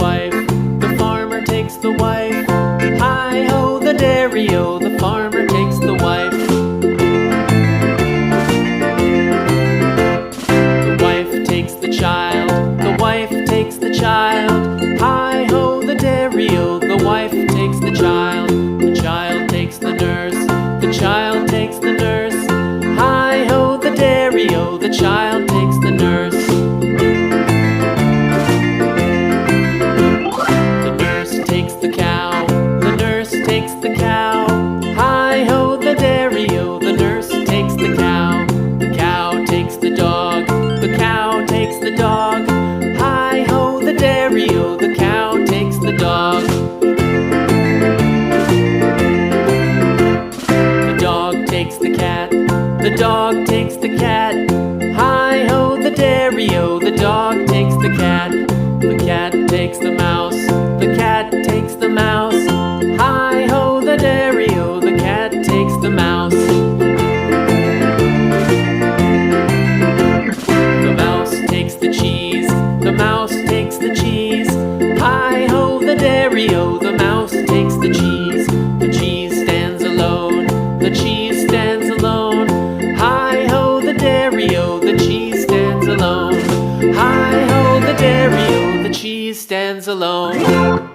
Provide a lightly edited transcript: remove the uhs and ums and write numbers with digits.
wife, the farmer takes the wife. Hi-ho, the dairy-o, the farmer takes the wife. The wife takes the child, the wife takes the child. Hi-ho, the dairy-o, the wife takes the child. The child takes the nurse, the child takes the nurse. Hi-ho, the dairy-o, the child takes the nurse. The nurse takes the cow, the nurse takes the cow. Hi-ho, the dairy-o, the nurse takes the cow. The cow takes the dog, the cow takes the dog. Hi-ho, the dairy-o, the cow takes the dog. The dog takes the cat, the dog takes the cat. Hi-ho, the dairy-o, the dog takes the cat. The cat takes the mouse, the cat takes the mouse. Hi-ho, the dairy-o, the cat takes the mouse. The mouse takes the cheese, the mouse takes the cheese. Hi-ho, the dairy-o, the mouse takes the cheese. The cheese stands alone, the cheese stands alone. Hi-ho, the dairy-o, the cheese stands alone. Hi-ho, the dairy-o, the cheese stands alone.